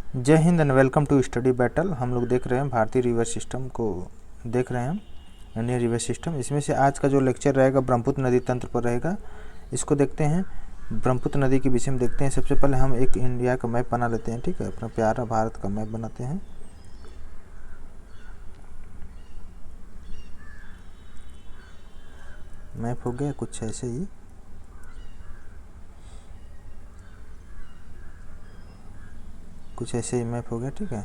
जय हिंद and welcome to Study Battle. हम लोग देख रहे हैं भारतीय रिवर सिस्टम को देख रहे हैं, इंडियन रिवर सिस्टम। इसमें से आज का जो लेक्चर रहेगा ब्रह्मपुत्र नदी तंत्र पर रहेगा। इसको देखते हैं, ब्रह्मपुत्र नदी के विषय में देखते हैं। सबसे पहले हम एक इंडिया का मैप बना लेते हैं, ठीक है, अपना प्यारा भारत का मैप बनाते हैं। मैप हो गया कुछ ऐसे ही, कुछ ऐसे ही मैप हो गया, ठीक है।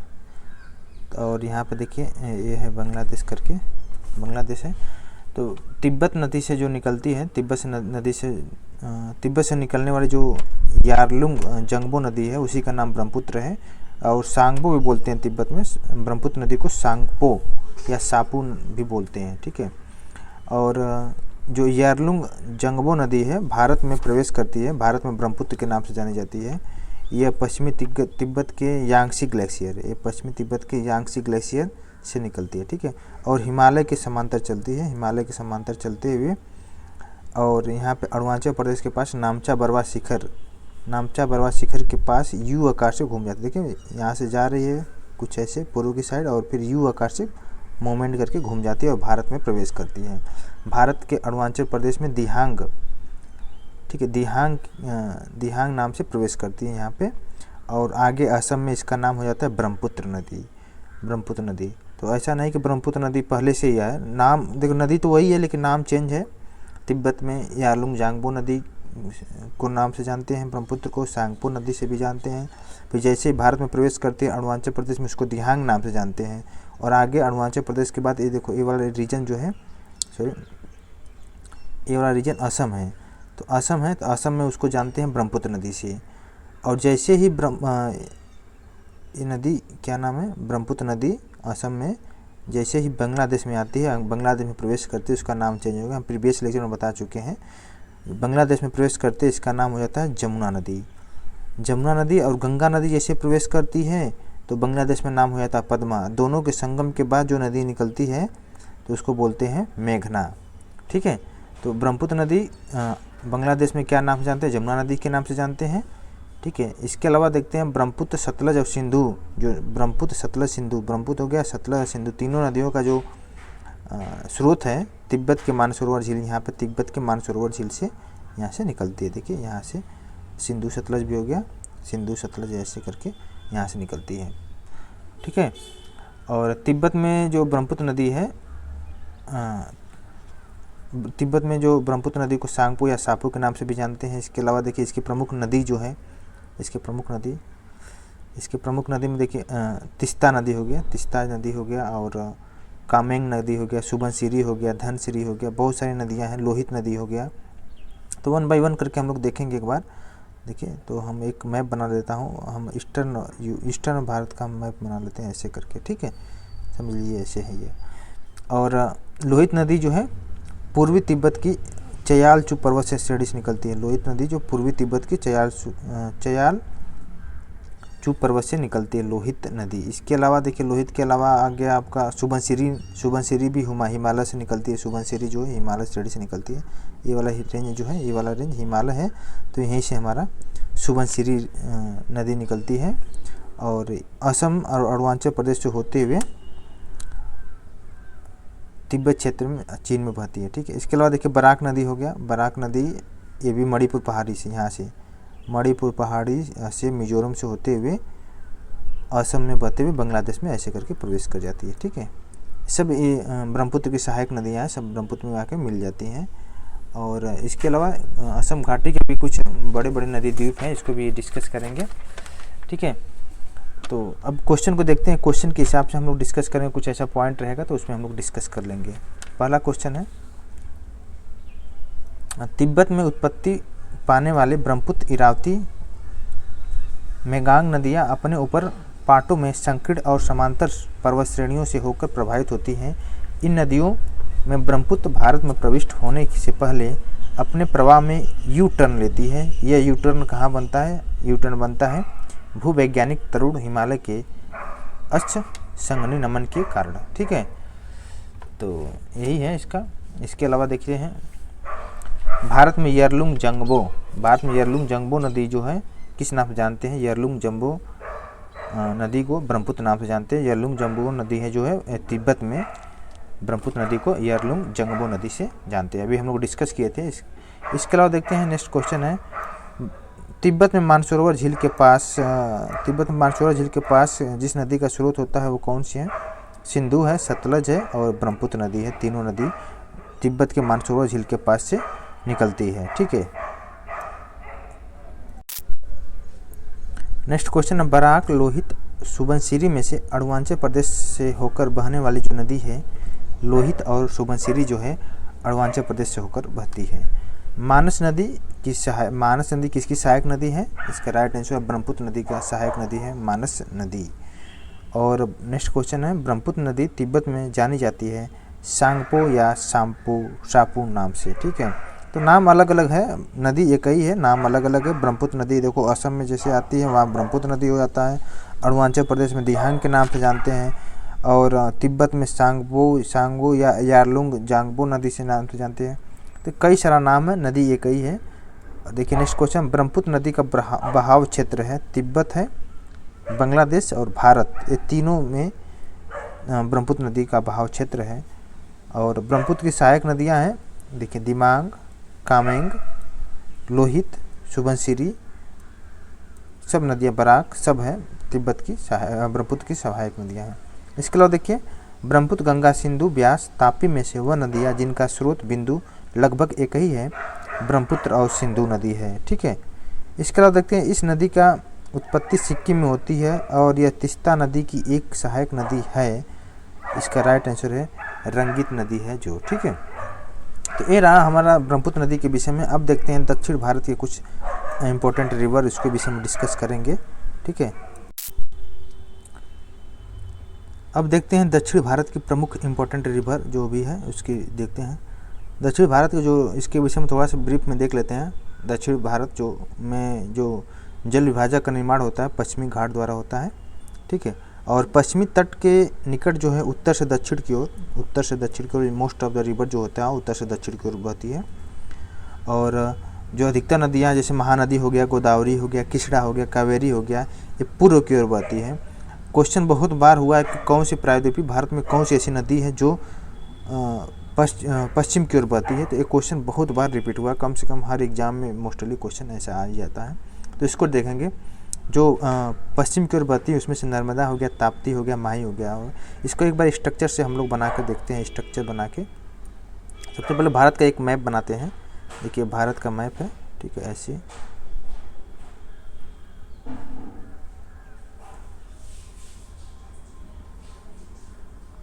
और यहाँ पे देखिए ये है बांग्लादेश करके, बांग्लादेश है। तो तिब्बत नदी से जो निकलती है, तिब्बत से निकलने वाली जो यारलुंग जंगबो नदी है उसी का नाम ब्रह्मपुत्र है। और सांगबो भी बोलते हैं तिब्बत में, ब्रह्मपुत्र नदी को सांगपो या सापू भी बोलते हैं, ठीक है। और जो यारलुंग जंगबो नदी है भारत में प्रवेश करती है, भारत में ब्रह्मपुत्र के नाम से जानी जाती है। यह पश्चिमी तिब्बत के यांगसी ग्लेशियर, ये पश्चिमी तिब्बत के यांगसी ग्लेशियर से निकलती है, ठीक है। और हिमालय के समांतर चलती है, हिमालय के समांतर चलते हुए और यहाँ पे अरुणाचल प्रदेश के पास नामचा बरवा शिखर के पास यू आकार से घूम जाती है। देखिए यहाँ से जा रही है कुछ ऐसे पूर्व की साइड और फिर यू आकार से मूवमेंट करके घूम जाती है और भारत में प्रवेश करती है। भारत के अरुणाचल प्रदेश में दिहांग, ठीक है, दिहांग नाम से प्रवेश करती है यहाँ पे। और आगे असम में इसका नाम हो जाता है ब्रह्मपुत्र नदी। तो ऐसा नहीं कि ब्रह्मपुत्र नदी पहले से ही है, नाम देखो नदी तो वही है लेकिन नाम चेंज है। तिब्बत में यारलुंग जांगबो नदी को नाम से जानते हैं, ब्रह्मपुत्र को सांगपो नदी से भी जानते हैं। फिर जैसे ही भारत में प्रवेश करते हैं अरुणाचल प्रदेश में उसको दिहांग नाम से जानते हैं। और आगे अरुणाचल प्रदेश के बाद ये देखो ये वाला रीजन जो है, ये वाला रीजन असम है। तो असम में उसको जानते हैं ब्रह्मपुत्र नदी से। और जैसे ही ये नदी क्या नाम है, ब्रह्मपुत्र नदी असम में जैसे ही बांग्लादेश में आती है, बांग्लादेश में प्रवेश करती है, उसका नाम चेंज होगा। हम प्रीवियस लेक्चर में बता चुके हैं, बांग्लादेश में प्रवेश करते इसका नाम हो जाता है जमुना नदी। और गंगा नदी जैसे प्रवेश करती है तो बांग्लादेश में नाम हो जाता है पद्मा। दोनों के संगम के बाद जो नदी निकलती है तो उसको बोलते हैं मेघना, ठीक है। तो ब्रह्मपुत्र नदी बांग्लादेश में क्या नाम से जानते हैं, जमुना नदी के नाम से जानते हैं, ठीक है। इसके अलावा देखते हैं ब्रह्मपुत्र सतलज और सिंधु, जो ब्रह्मपुत्र सतलज सिंधु, ब्रह्मपुत्र हो गया, सतलज और सिंधु, तीनों नदियों का जो स्रोत है तिब्बत के मानसरोवर झील, यहाँ पे तिब्बत के मानसरोवर झील से यहाँ से निकलती है। देखिए यहाँ से सिंधु सतलज भी हो गया, सिंधु सतलज ऐसे करके यहाँ से निकलती है, ठीक है। और तिब्बत में जो ब्रह्मपुत्र नदी है, तिब्बत में जो ब्रह्मपुत्र नदी को सांगपो या सापू के नाम से भी जानते हैं। इसके अलावा देखिए इसकी प्रमुख नदी जो है, इसके प्रमुख नदी में देखिए तिस्ता नदी हो गया, और कामेंग नदी हो गया, सुबनसिरी हो गया, धनसिरी हो गया, बहुत सारी नदियां हैं, लोहित नदी हो गया। तो 1 बाय 1 करके हम लोग देखेंगे एक बार। देखिए तो हम एक मैप बना देता हूँ, हम ईस्टर्न भारत का मैप बना लेते हैं ऐसे करके, ठीक है, समझ लीजिए ऐसे है ये। और लोहित नदी जो है पूर्वी तिब्बत की चयालचू पर्वत से श्रेणी से निकलती है। लोहित नदी जो पूर्वी तिब्बत की चयालचू पर्वत से निकलती है, लोहित नदी। इसके अलावा देखिए लोहित के अलावा आगे आपका सुबनसिरी भी हिमालय से निकलती है। सुबनसिरी जो है हिमालय श्रेणी से निकलती है। ये वाला रेंज जो है, ये वाला रेंज हिमालय है, तो यहीं से हमारा सुबनसिरी नदी निकलती है। और असम और अरुणाचल प्रदेश से होते हुए तिब्बत क्षेत्र में चीन में बहती है, ठीक है। इसके अलावा देखिए बराक नदी हो गया, बराक नदी ये भी मणिपुर पहाड़ी से, यहाँ से मणिपुर पहाड़ी से मिजोरम से होते हुए असम में बहते हुए बांग्लादेश में ऐसे करके प्रवेश कर जाती है, ठीक है। सब ये ब्रह्मपुत्र की सहायक नदियाँ हैं, सब ब्रह्मपुत्र में आकर मिल जाती हैं। और इसके अलावा असम घाटी के भी कुछ बड़े बड़े नदी द्वीप हैं, इसको भी डिस्कस करेंगे, ठीक है। तो अब क्वेश्चन को देखते हैं, क्वेश्चन के हिसाब से हम लोग डिस्कस करेंगे, कुछ ऐसा पॉइंट रहेगा तो उसमें हम लोग डिस्कस कर लेंगे। पहला क्वेश्चन है, तिब्बत में उत्पत्ति पाने वाले ब्रह्मपुत्र, इरावती, मेगांग नदियां अपने ऊपर पाटों में संकीर्ण और समांतर पर्वत श्रेणियों से होकर प्रभावित होती हैं। इन नदियों में ब्रह्मपुत्र भारत में प्रविष्ट होने से पहले अपने प्रवाह में यू टर्न लेती है। यह यू टर्न कहाँ बनता है, यू टर्न बनता है भूवैज्ञानिक तरुण हिमालय के अक्ष संघनी नमन के कारण, ठीक है। तो यही है इसका। इसके अलावा देखते हैं भारत में यारलुंग जंगबो नदी जो है किस नाम से जानते हैं, यारलुंग नदी को ब्रह्मपुत्र नाम से जानते हैं। यारलुंग जंगबो नदी है जो है तिब्बत में, ब्रह्मपुत्र नदी को यारलुंग जंगबो नदी से जानते हैं। अभी हम लोग डिस्कस किए थे। इसके अलावा देखते हैं नेक्स्ट क्वेश्चन है, तिब्बत में मानसरोवर झील के पास जिस नदी का स्रोत होता है वो कौन सी है? सिंधु है, सतलज है और ब्रह्मपुत्र नदी है। तीनों नदी तिब्बत के मानसरोवर झील के पास से निकलती है। ठीक है। नेक्स्ट क्वेश्चन है, बराक, लोहित, सुबनसिरी में से अरुणाचल प्रदेश से होकर बहने वाली जो नदी है, लोहित और सुबनसिरी जो है अरुणाचल प्रदेश से होकर बहती है। मानस नदी किसकी सहायक नदी है? इसका राइट आंसर है ब्रह्मपुत्र नदी का सहायक नदी है मानस नदी। और नेक्स्ट क्वेश्चन है, ब्रह्मपुत्र नदी तिब्बत में जानी जाती है सांगपो या सापू नाम से। ठीक है, तो नाम अलग अलग है, नदी एक ही है, नाम अलग अलग है। ब्रह्मपुत्र नदी देखो असम में जैसे आती है वहाँ ब्रह्मपुत्र नदी हो जाता है, अरुणाचल प्रदेश में दिहांग के नाम से जानते हैं, और तिब्बत में सांगबो या यारलुंग जांगबो नदी से नाम से जानते हैं। तो कई सारा नाम है, नदी एक ही है। देखिए नेक्स्ट क्वेश्चन, ब्रह्मपुत्र नदी का बहाव क्षेत्र है, तिब्बत है, बांग्लादेश और भारत, ये तीनों में ब्रह्मपुत्र नदी का बहाव क्षेत्र है। और ब्रह्मपुत्र की सहायक नदियां हैं, देखिए दिमांग, कामेंग, लोहित, सुबनसिरी, सब नदियां, बराक सब है ब्रह्मपुत्र की सहायक नदियां हैं। इसके अलावा देखिए ब्रह्मपुत्र, गंगा, सिंधु, ब्यास, तापी में से वह नदियाँ जिनका स्रोत बिंदु लगभग एक ही है, ब्रह्मपुत्र और सिंधु नदी है। ठीक है। इसके अलावा देखते हैं, इस नदी का उत्पत्ति सिक्किम में होती है और यह तीस्ता नदी की एक सहायक नदी है। इसका राइट आंसर है रंगित नदी है जो। ठीक है, तो ये रहा हमारा ब्रह्मपुत्र नदी के विषय में। अब देखते हैं दक्षिण भारत के कुछ इंपॉर्टेंट रिवर, इसके विषय में डिस्कस करेंगे। ठीक है, अब देखते हैं दक्षिण भारत की प्रमुख इंपॉर्टेंट रिवर जो भी है उसकी देखते हैं। दक्षिण भारत के जो इसके विषय में थोड़ा सा ब्रीफ में देख लेते हैं। दक्षिण भारत जो जल विभाजक का निर्माण होता है पश्चिमी घाट द्वारा होता है। ठीक है, और पश्चिमी तट के निकट जो है उत्तर से दक्षिण की ओर मोस्ट ऑफ द रिवर जो होता है उत्तर से दक्षिण की ओर बहती है। और जो अधिकतर नदियाँ जैसे महानदी हो गया, गोदावरी हो गया, कृष्णा हो गया, कावेरी हो गया, ये पूर्व की ओर बहती है। क्वेश्चन बहुत बार हुआ है कि कौन सी प्रायद्वीपीय भारत में कौन सी ऐसी नदी है जो पश्चिम की ओर बहती है। तो एक क्वेश्चन बहुत बार रिपीट हुआ, कम से कम हर एग्जाम में मोस्टली क्वेश्चन ऐसा आ ही जाता है। तो इसको देखेंगे, जो पश्चिम की ओर बहती है उसमें से नर्मदा हो गया, ताप्ती हो गया, माही हो गया। इसको एक बार स्ट्रक्चर से हम लोग बना कर देखते हैं। स्ट्रक्चर बना के सबसे पहले भारत का एक मैप बनाते हैं। देखिए भारत का मैप है। ठीक है, ऐसे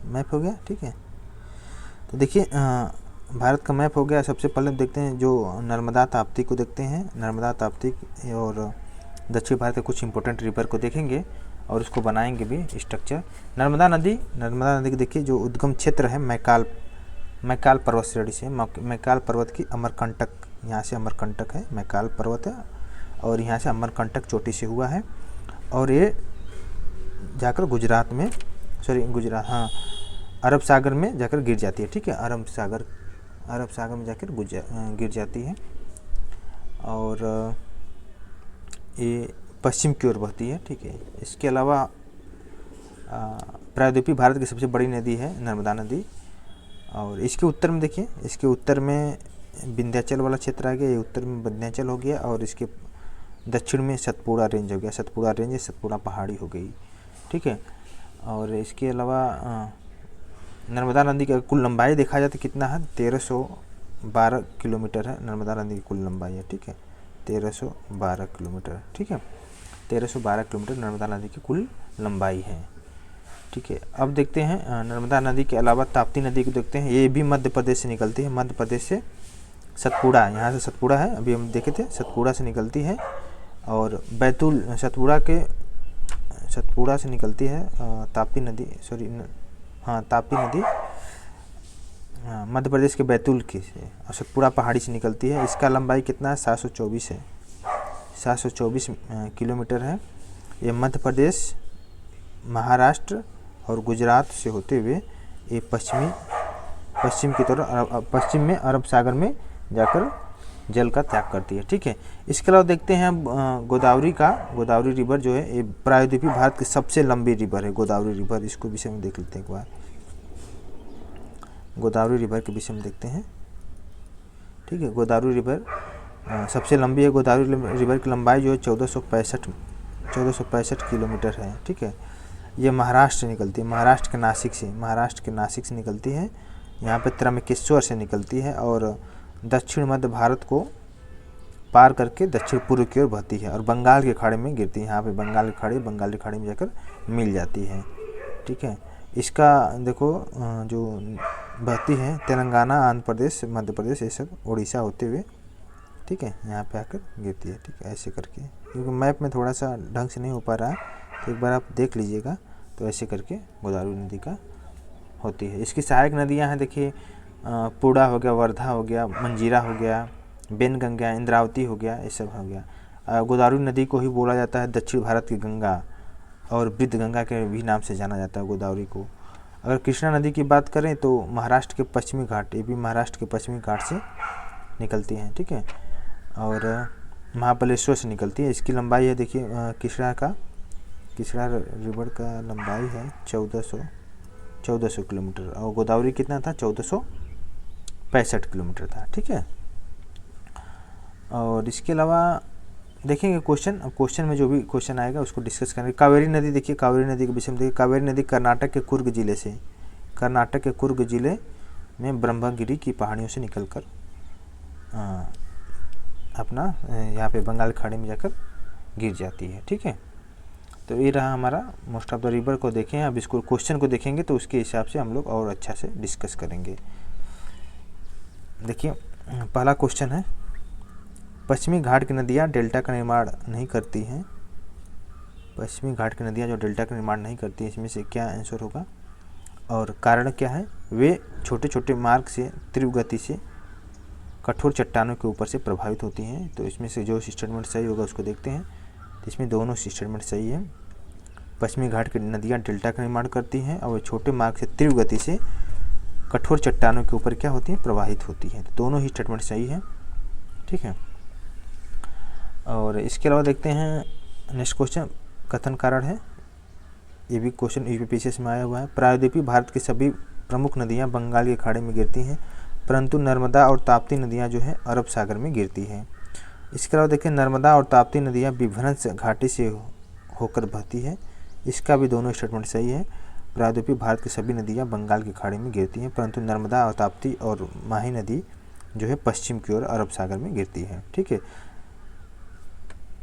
मैप हो गया। ठीक है, तो देखिए भारत का मैप हो गया। सबसे पहले देखते हैं जो नर्मदा ताप्ती को देखते हैं। नर्मदा ताप्ती और दक्षिण भारत के कुछ इंपॉर्टेंट रिवर को देखेंगे और उसको बनाएंगे भी स्ट्रक्चर। नर्मदा नदी के देखिए जो उद्गम क्षेत्र है मैकाल पर्वत श्रेणी से। मैकाल पर्वत की अमरकंटक, यहाँ से अमरकंटक है, मैकाल पर्वत है और यहाँ से अमरकंटक चोटी से हुआ है। और ये जाकर अरब सागर में जाकर गिर जाती है। ठीक है, अरब सागर में जाकर गिर जाती है। और ये पश्चिम की ओर बहती है। ठीक है, इसके अलावा प्रायद्वीपीय भारत की सबसे बड़ी नदी है नर्मदा नदी। और इसके उत्तर में देखिए, इसके उत्तर में विंध्याचल वाला क्षेत्र आ गया, ये उत्तर में विंध्याचल हो गया। और इसके दक्षिण में सतपुड़ा रेंज हो गया, सतपुड़ा पहाड़ी हो गई। ठीक है, और इसके अलावा नर्मदा नदी का कुल लंबाई देखा जाए तो कितना है, 1312 किलोमीटर है नर्मदा नदी की कुल लंबाई है। ठीक है, 1312 किलोमीटर। ठीक है, 1312 किलोमीटर नर्मदा नदी की कुल लंबाई है। ठीक है, अब देखते हैं नर्मदा नदी के अलावा ताप्ती नदी को देखते हैं। ये भी मध्य प्रदेश से निकलती है, मध्य प्रदेश से सतपुड़ा, यहाँ से सतपुड़ा है, अभी हम देखे थे, सतपुड़ा से निकलती है। और बैतूल सतपुड़ा से निकलती है ताप्ती नदी, ताप्ती नदी मध्य प्रदेश के बैतूल की से, और सतपुड़ा पहाड़ी से निकलती है। इसका लंबाई कितना है, 724 है, 724 किलोमीटर है। ये मध्य प्रदेश, महाराष्ट्र और गुजरात से होते हुए ये पश्चिम की तरफ पश्चिम में अरब सागर में जाकर जल का त्याग करती है। ठीक है, इसके अलावा देखते हैं गोदावरी रिवर जो है ये प्रायद्वीपीय भारत की सबसे लंबी रिवर है गोदावरी रिवर। इसको विषय में देख लेते हैं एक बार, गोदावरी रिवर के विषय में देखते हैं। ठीक है, गोदावरी रिवर सबसे लंबी है। गोदावरी रिवर की लंबाई जो है 1465 किलोमीटर है। ठीक है, ये महाराष्ट्र से निकलती है, महाराष्ट्र के नासिक से निकलती है। यहाँ पे त्रंबकेश्वर से निकलती है और दक्षिण मध्य भारत को पार करके दक्षिण पूर्व की ओर बहती है और बंगाल के खाड़ी में गिरती है। यहाँ पे बंगाल की खाड़ी में जाकर मिल जाती है। ठीक है, इसका देखो जो बहती है तेलंगाना, आंध्र प्रदेश, मध्य प्रदेश, ये सब उड़ीसा होते हुए, ठीक है, यहाँ पे आकर गिरती है। ठीक है, ऐसे करके, क्योंकि मैप में थोड़ा सा ढंग से नहीं हो पा रहा है तो एक बार आप देख लीजिएगा। तो ऐसे करके गोदावरी नदी का होती है। इसकी सहायक नदियाँ हैं, देखिए पूर्णा हो गया, वर्धा हो गया, मंजीरा हो गया, बेनगंगा, इंद्रावती हो गया, ये सब हो गया। गोदावरी नदी को ही बोला जाता है दक्षिण भारत की गंगा और वृद्ध गंगा के भी नाम से जाना जाता है गोदावरी को। अगर कृष्णा नदी की बात करें तो महाराष्ट्र के पश्चिमी घाट, ये भी महाराष्ट्र के पश्चिमी घाट से निकलती हैं। ठीक है, और महाबलेश्वर से निकलती है। इसकी लंबाई है, देखिए कृष्णा रिवर का लंबाई है 1400 किलोमीटर और गोदावरी कितना था, 1465 किलोमीटर था। ठीक है, और इसके अलावा देखेंगे क्वेश्चन में जो भी क्वेश्चन आएगा उसको डिस्कस करेंगे। कावेरी नदी, देखिए कावेरी नदी के विषय में देखिए। कावेरी नदी कर्नाटक के कुर्ग जिले में ब्रह्मगिरी की पहाड़ियों से निकलकर अपना यहाँ पे बंगाल खाड़ी में जाकर गिर जाती है। ठीक है, तो ये रहा हमारा मोस्ट ऑफ द रिवर को देखें। अब इसको क्वेश्चन को देखेंगे तो उसके हिसाब से हम लोग और अच्छा से डिस्कस करेंगे। देखिए पहला क्वेश्चन है, पश्चिमी घाट की नदियाँ डेल्टा का निर्माण नहीं करती हैं। पश्चिमी घाट की नदियाँ जो डेल्टा का निर्माण नहीं करती हैं, इसमें से क्या आंसर होगा और कारण क्या है? वे छोटे छोटे मार्ग से तीव्र गति से कठोर चट्टानों के ऊपर से प्रभावित होती हैं। तो इसमें से जो स्टेटमेंट सही होगा उसको देखते हैं। तो इसमें दोनों स्टेटमेंट सही है। पश्चिमी घाट की नदियाँ डेल्टा का निर्माण करती हैं और वे छोटे मार्ग से तीव्र गति से कठोर चट्टानों के ऊपर क्या होती हैं, प्रवाहित होती हैं। तो दोनों ही स्टेटमेंट सही है। ठीक है, और इसके अलावा देखते हैं नेक्स्ट क्वेश्चन, कथन कारण है। ये भी क्वेश्चन यूपीपीसीएस में आया हुआ है। प्रायद्वीपीय भारत की सभी प्रमुख नदियाँ बंगाल की खाड़ी में गिरती हैं, परंतु नर्मदा और ताप्ती नदियाँ जो है अरब सागर में गिरती हैं। इसके अलावा देखिए नर्मदा और ताप्ती नदियाँ विभ्रंश घाटी से होकर बहती है। इसका भी दोनों स्टेटमेंट सही है। प्रायद्वीपीय भारत की सभी नदियाँ बंगाल की खाड़ी में गिरती हैं, परंतु नर्मदा और ताप्ती और माही नदी जो है पश्चिम की ओर अरब सागर में गिरती है। ठीक है,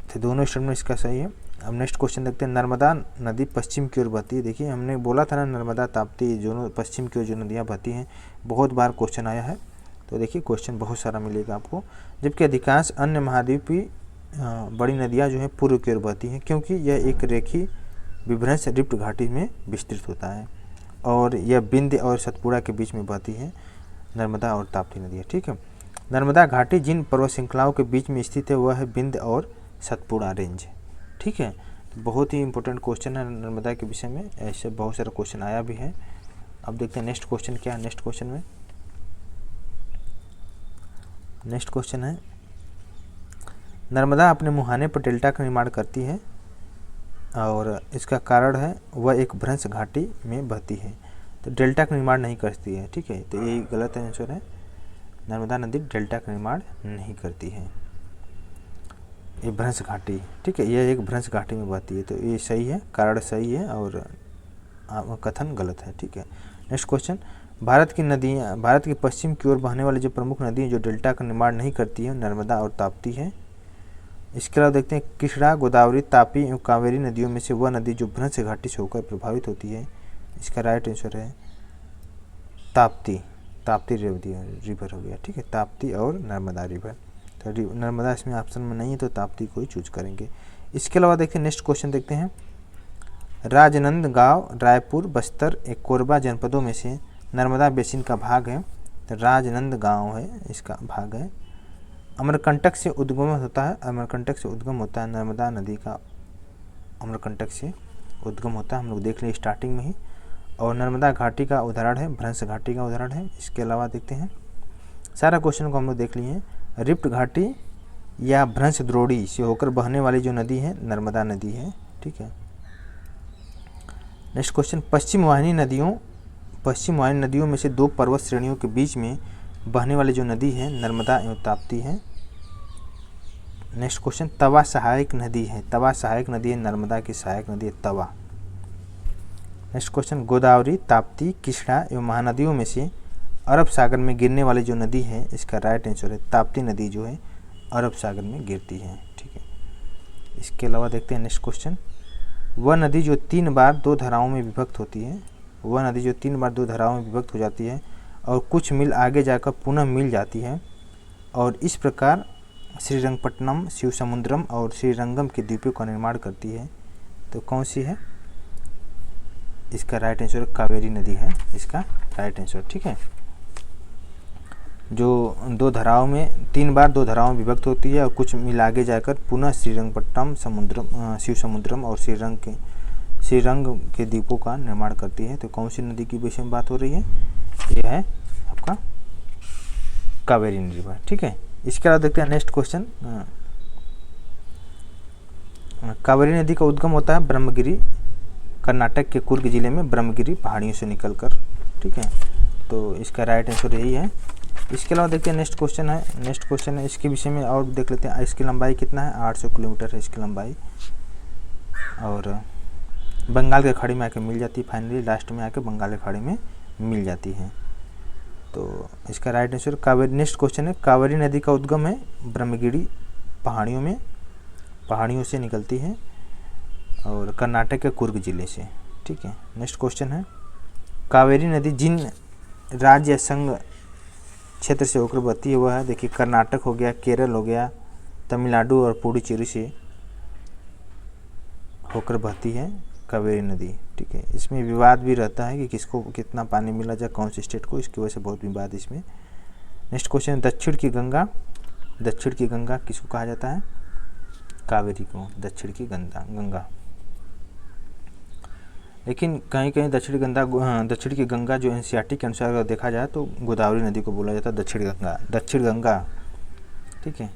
तो दोनों स्टेटमेंट इसका सही है। अब नेक्स्ट क्वेश्चन देखते हैं, नर्मदा नदी पश्चिम की ओर बहती है। देखिए हमने बोला था ना, नर्मदा ताप्ती दोनों पश्चिम की ओर जो नदियाँ बहती हैं, बहुत बार क्वेश्चन आया है। तो देखिए क्वेश्चन बहुत सारा मिलेगा आपको। जबकि अधिकांश अन्य महाद्वीपीय बड़ी नदियाँ जो है पूर्व की ओर बहती हैं, क्योंकि यह एक रेखीय विभ्रंश रिफ्ट घाटी में विस्तृत होता है और यह विंध्य और सतपुड़ा के बीच में बहती है, नर्मदा और ताप्ती नदियाँ। ठीक है, नर्मदा घाटी जिन पर्वत श्रृंखलाओं के बीच में स्थित है वह है विंध्य और सतपुड़ा रेंज। ठीक है, तो बहुत ही इंपॉर्टेंट क्वेश्चन है नर्मदा के विषय में, ऐसे बहुत सारा क्वेश्चन आया भी है। अब देखते हैं नेक्स्ट क्वेश्चन क्या है। नेक्स्ट क्वेश्चन है, नर्मदा अपने मुहाने पर डेल्टा का निर्माण करती है और इसका कारण है वह एक भ्रंश घाटी में बहती है, तो डेल्टा का निर्माण नहीं करती है। ठीक है, तो यही गलत आंसर है। नर्मदा नदी डेल्टा का निर्माण नहीं करती है, ये भ्रंश घाटी, ठीक है, यह एक भ्रंश घाटी में बहती है। तो ये सही है, कारण सही है और कथन गलत है। ठीक है, नेक्स्ट क्वेश्चन, भारत की पश्चिम की ओर बहने वाली जो प्रमुख नदी जो डेल्टा का निर्माण नहीं करती है, नर्मदा और ताप्ती है। इसके अलावा देखते हैं, कृष्णा, गोदावरी, तापी एवं कावेरी नदियों में से वह नदी जो भ्रंश घाटी से होकर प्रभावित होती है। इसका राइट आंसर है ताप्ती रिवर हो गया। ठीक है, ताप्ती और नर्मदा रिवर। तो नर्मदा इसमें ऑप्शन में नहीं है, तो ताप्ती को ही चूज करेंगे। इसके अलावा देखते हैं नेक्स्ट क्वेश्चन देखते हैं, राजनांदगांव रायपुर, बस्तर एक कोरबा जनपदों में से नर्मदा बेसिन का भाग है। तो राजनांदगांव है इसका भाग है। अमरकंटक से उद्गम होता है नर्मदा नदी का, अमरकंटक से उद्गम होता है, हम लोग देख लिए स्टार्टिंग में ही। और नर्मदा घाटी का उदाहरण है, भ्रंश घाटी का उदाहरण है। इसके अलावा देखते हैं, सारा क्वेश्चन को हम लोग देख लिए हैं। रिफ्ट घाटी या भ्रंश द्रोणी से होकर बहने वाली जो नदी है नर्मदा नदी है। ठीक है। नेक्स्ट क्वेश्चन, पश्चिम वाहिनी नदियों में से दो पर्वत श्रेणियों के बीच में बहने वाली जो नदी है नर्मदा एवं ताप्ती है। नेक्स्ट क्वेश्चन, तवा सहायक नदी है नर्मदा की सहायक नदी है तवा। नेक्स्ट क्वेश्चन, गोदावरी, ताप्ती, कृष्णा एवं महानदियों में से अरब सागर में गिरने वाली जो नदी है, इसका राइट आंसर है ताप्ती नदी जो है अरब सागर में गिरती है। ठीक है। इसके अलावा देखते हैं नेक्स्ट क्वेश्चन, वह नदी जो 3 बार 2 धाराओं में विभक्त होती है, हो जाती है और कुछ मील आगे जाकर पुनः मिल जाती है और इस प्रकार श्रीरंगपट्टनम, शिवसमुद्रम और श्रीरंगम के द्वीपों का निर्माण करती है, तो कौन सी है? इसका राइट आंसर कावेरी नदी है इसका राइट आंसर। ठीक है। जो 2 धाराओं में 3 बार 2 धाराओं में विभक्त होती है और कुछ मील आगे जाकर पुनः श्रीरंगपट्टनम, शिवसमुद्रम और श्रीरंग के द्वीपों का निर्माण करती है, तो कौन सी नदी की विषय में बात हो रही है? यह है आपका कावेरी नदी। ठीक है। इसके अलावा देखते हैं नेक्स्ट क्वेश्चन, कावेरी नदी का उद्गम होता है ब्रह्मगिरी, कर्नाटक के कुर्ग जिले में ब्रह्मगिरी पहाड़ियों से निकलकर। ठीक है। तो इसका राइट आंसर यही है। इसके अलावा देखते हैं नेक्स्ट क्वेश्चन है इसके विषय में और देख लेते हैं। इसकी लंबाई कितना है? 800 किलोमीटर है इसकी लंबाई और बंगाल की खाड़ी में आके मिल जाती है, फाइनली लास्ट में आके बंगाल की खाड़ी में मिल जाती है, तो इसका right answer Kaveri. Next question है, कावेरी नदी का उद्गम है ब्रह्मगिरी पहाड़ियों से निकलती है और कर्नाटक के कुर्ग जिले से। ठीक है। नेक्स्ट क्वेश्चन है, कावेरी नदी जिन राज्य या संघ क्षेत्र से होकर बहती है वह है, देखिए कर्नाटक हो गया, केरल हो गया, तमिलनाडु और पुडुचेरी से होकर बहती है कावेरी नदी। ठीक है। इसमें विवाद भी रहता है कि किसको कितना पानी मिला जाए, कौन से स्टेट को, इसकी वजह से बहुत विवाद इसमें। नेक्स्ट क्वेश्चन, दक्षिण की गंगा किसको कहा जाता है? कावेरी को दक्षिण की गंगा। लेकिन कहीं कहीं दक्षिण की गंगा जो एनसीईआरटी के अनुसार अगर देखा जाए तो गोदावरी नदी को बोला जाता है दक्षिण गंगा। ठीक है।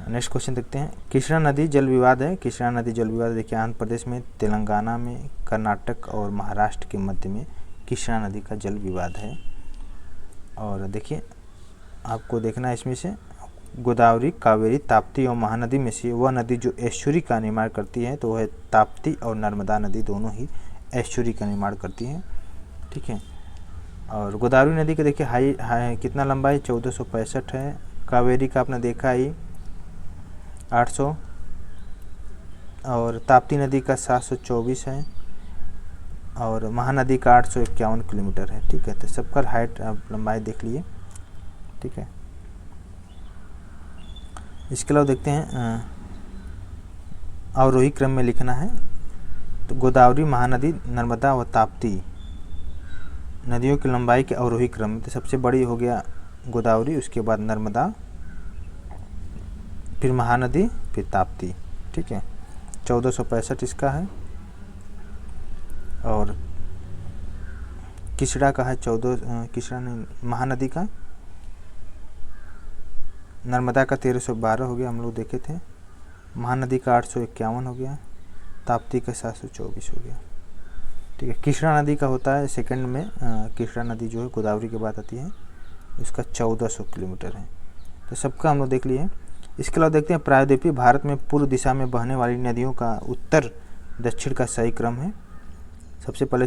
नेक्स्ट क्वेश्चन देखते हैं, कृष्णा नदी जल विवाद देखिए आंध्र प्रदेश में, तेलंगाना में, कर्नाटक और महाराष्ट्र के मध्य में कृष्णा नदी का जल विवाद है। और देखिए आपको देखना है इसमें से गोदावरी, कावेरी, ताप्ती और महानदी में से वह नदी जो एस्चुरी का निर्माण करती है तो वह ताप्ती और नर्मदा नदी दोनों ही एस्चुरी का निर्माण करती हैं। ठीक है। और गोदावरी नदी का देखिए हाई कितना लंबाई 1465 है, कावेरी का आपने देखा ही 800 और ताप्ती नदी का 724 है और महानदी का 851 किलोमीटर है। ठीक है। तो सबका हाइट लंबाई देख लिए। ठीक है। इसके अलावा देखते हैं अवरोही क्रम में लिखना है, तो गोदावरी, महानदी, नर्मदा व ताप्ती नदियों की लंबाई के अवरोही क्रम में, तो सबसे बड़ी हो गया गोदावरी, उसके बाद नर्मदा, फिर महानदी, फिर ताप्ती। ठीक है। 1465 इसका है और कृष्णा का है महानदी का, नर्मदा का 1312 हो गया, हम लोग देखे थे, महानदी का 851 हो गया, ताप्ती का 724 हो गया। ठीक है। कृष्णा नदी का होता है सेकंड में, कृष्णा नदी जो है गोदावरी के बाद आती है, उसका 1400 किलोमीटर है। तो सबका हम लोग देख लिए। इसके अलावा देखते हैं प्रायद्वीपीय भारत में पूर्व दिशा में बहने वाली नदियों का उत्तर दक्षिण का सही क्रम है। सबसे पहले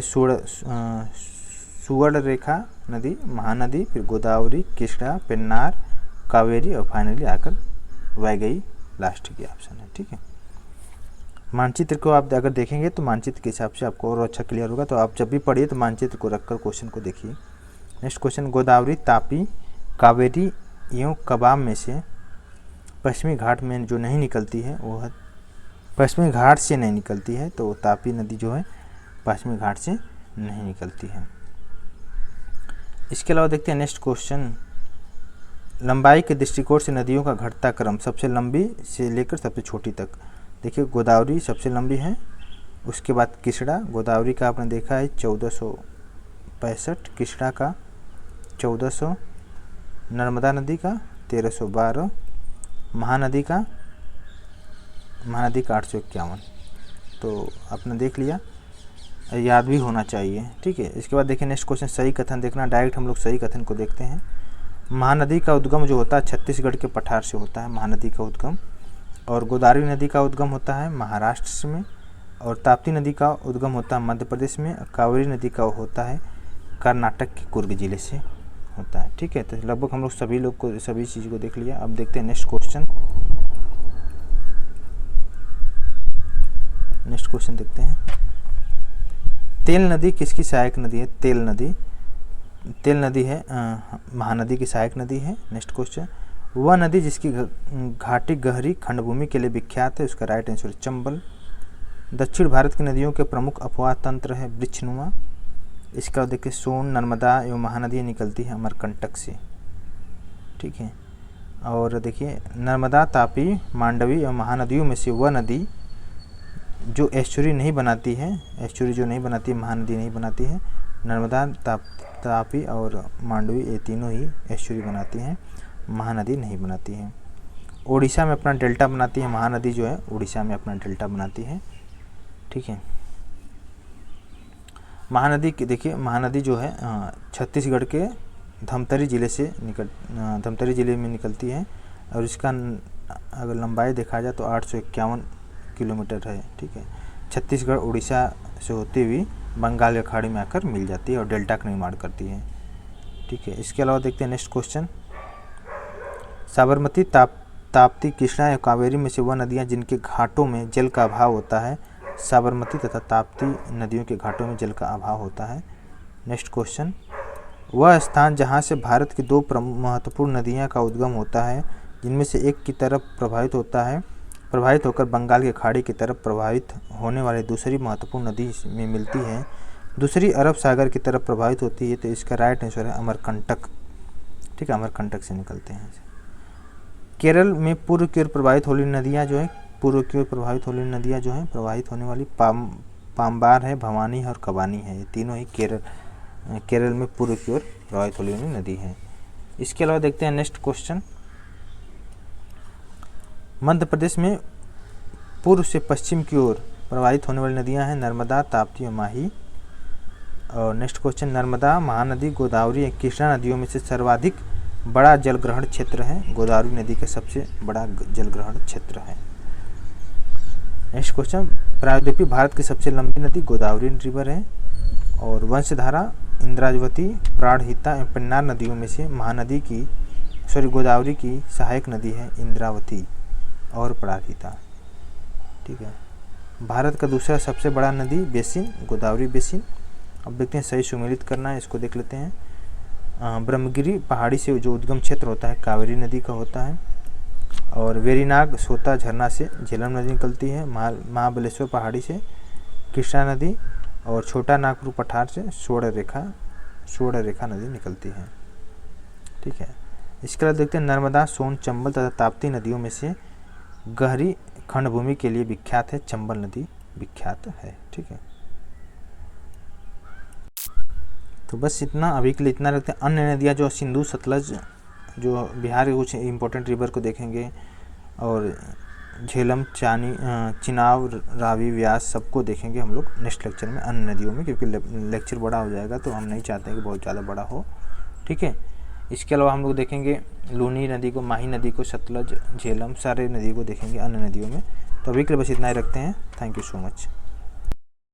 सुवर्ण रेखा नदी, महानदी, फिर गोदावरी, कृष्णा, पेन्नार, कावेरी और फाइनली आकर वैगई लास्ट की ऑप्शन है। ठीक है। मानचित्र को आप अगर देखेंगे तो मानचित्र के हिसाब से आपको और अच्छा क्लियर होगा, तो आप जब भी पढ़िए तो मानचित्र को रखकर क्वेश्चन को देखिए। नेक्स्ट क्वेश्चन, गोदावरी, तापी, कावेरी एवं कबाब में से पश्चिमी घाट में जो नहीं निकलती है वो है, पश्चिमी घाट से नहीं निकलती है, तो तापी नदी जो है पश्चिमी घाट से नहीं निकलती है। इसके अलावा देखते हैं नेक्स्ट क्वेश्चन, लंबाई के दृष्टिकोण से नदियों का घटता क्रम, सबसे लंबी से लेकर सबसे छोटी तक। देखिए गोदावरी सबसे लंबी है, उसके बाद कृष्णा, गोदावरी का आपने देखा है 1465, कृष्णा का 1400, नर्मदा नदी का 1312, महानदी का 851। तो आपने देख लिया, याद भी होना चाहिए, ठीक है। इसके बाद देखिए नेक्स्ट क्वेश्चन, सही कथन देखना। डायरेक्ट हम लोग सही कथन को देखते हैं। महानदी का उद्गम जो होता है छत्तीसगढ़ के पठार से होता है, महानदी का उद्गम। और गोदावरी नदी का उद्गम होता है महाराष्ट्र में, और ताप्ती नदी का उद्गम होता है मध्य प्रदेश में, कावेरी नदी का होता है कर्नाटक के कुर्ग जिले से होता है, ठीक है। तो लगभग हम लोग सभी चीज़ को देख लिया। अब देखते हैं नेक्स्ट क्वेश्चन। नेक्स्ट क्वेश्चन देखते हैं, तेल नदी किसकी सहायक नदी है? तेल नदी है महानदी की सहायक नदी है। नेक्स्ट क्वेश्चन, वह नदी जिसकी घाटी गहरी खंडभूमि के लिए विख्यात है, उसका राइट आंसर चंबल। दक्षिण भारत की नदियों के प्रमुख अपवाह तंत्र है वृक्षनुमा। इसका देखिए सोन, नर्मदा एवं महानदी निकलती है अमरकंटक से, ठीक है। और देखिए नर्मदा, तापी, मांडवी एवं महानदियों में से वह नदी जो एस्चुरी नहीं बनाती है, महानदी नहीं बनाती है। नर्मदा, तापी और मांडवी ये तीनों ही एस्चुरी बनाती हैं, महानदी नहीं बनाती है। उड़ीसा में अपना डेल्टा बनाती है महानदी, जो है उड़ीसा में अपना डेल्टा बनाती है, ठीक है। महानदी की देखिए, महानदी जो है छत्तीसगढ़ के धमतरी जिले में निकलती है, और इसका अगर लंबाई देखा जाए तो 851 किलोमीटर है, ठीक है। छत्तीसगढ़ उड़ीसा से होती हुई बंगाल की खाड़ी में आकर मिल जाती है और डेल्टा का निर्माण करती है, ठीक है। इसके अलावा देखते हैं नेक्स्ट क्वेश्चन, साबरमती, ताप्ती, कृष्णा या कावेरी में से वह नदियाँ जिनके घाटों में जल का अभाव होता है। साबरमती तथा ताप्ती नदियों के घाटों में जल का अभाव होता है। नेक्स्ट क्वेश्चन, वह स्थान जहाँ से भारत की दो महत्वपूर्ण नदियाँ का उद्गम होता है, जिनमें से एक की तरफ प्रवाहित होकर बंगाल की खाड़ी की तरफ प्रवाहित होने वाली दूसरी महत्वपूर्ण नदी में मिलती है, दूसरी अरब सागर की तरफ प्रवाहित होती है। तो इसका राइट आंसर है अमरकंटक, ठीक है, अमरकंटक से निकलते हैं। केरल में पूर्व की ओर प्रवाहित होने वाली नदियाँ प्रवाहित होने वाली पाम्बार है, भवानी है और कबानी है। ये तीनों ही केरल में पूर्व की ओर प्रवाहित होने वाली नदी है। इसके अलावा देखते हैं नेक्स्ट क्वेश्चन, मध्य प्रदेश में पूर्व से पश्चिम की ओर प्रवाहित होने वाली नदियां हैं नर्मदा, ताप्ती और माही। और नेक्स्ट क्वेश्चन, नर्मदा, महानदी, गोदावरी, कृष्णा नदियों में से सर्वाधिक बड़ा जलग्रहण क्षेत्र है। गोदावरी नदी का सबसे बड़ा जलग्रहण क्षेत्र है। नेक्स्ट क्वेश्चन, प्रायद्वीपीय भारत की सबसे लंबी नदी गोदावरी रिवर है। और वंशधारा, इंद्रावती, प्राणहिता एवं पेन्नार नदियों में से गोदावरी की सहायक नदी है इंद्रावती और प्राणहिता, ठीक है। भारत का दूसरा सबसे बड़ा नदी बेसिन गोदावरी बेसिन। अब देखते हैं सही सुमेलित करना है, इसको देख लेते हैं। ब्रह्मगिरी पहाड़ी से जो उद्गम क्षेत्र होता है कावेरी नदी का होता है। और वेरीनाग सोता झरना से झेलम नदी निकलती है। महाबलेश्वर पहाड़ी से कृष्णा नदी, और छोटा नागपुर पठार से स्वर्ण रेखा नदी निकलती है, ठीक है। इसके बाद देखते हैं नर्मदा, सोन, चंबल तथा ताप्ती नदियों में से गहरी खंडभूमि के लिए विख्यात है चंबल नदी विख्यात है, ठीक है। तो बस इतना अभी के लिए इतना रखते हैं। अन्य नदियाँ जो सिंधु, सतलज, जो बिहार के कुछ इंपॉर्टेंट रिवर को देखेंगे, और झेलम, चिनाब, रावी, व्यास सबको देखेंगे हम लोग नेक्स्ट लेक्चर में अन्य नदियों में, क्योंकि लेक्चर बड़ा हो जाएगा तो हम नहीं चाहते हैं कि बहुत ज़्यादा बड़ा हो, ठीक है। इसके अलावा हम लोग देखेंगे लूनी नदी को, माही नदी को, सतलज, झेलम, सारे नदी को देखेंगे अन्य नदियों में। तो अभी के लिए बस इतना ही रखते हैं। Thank you so much.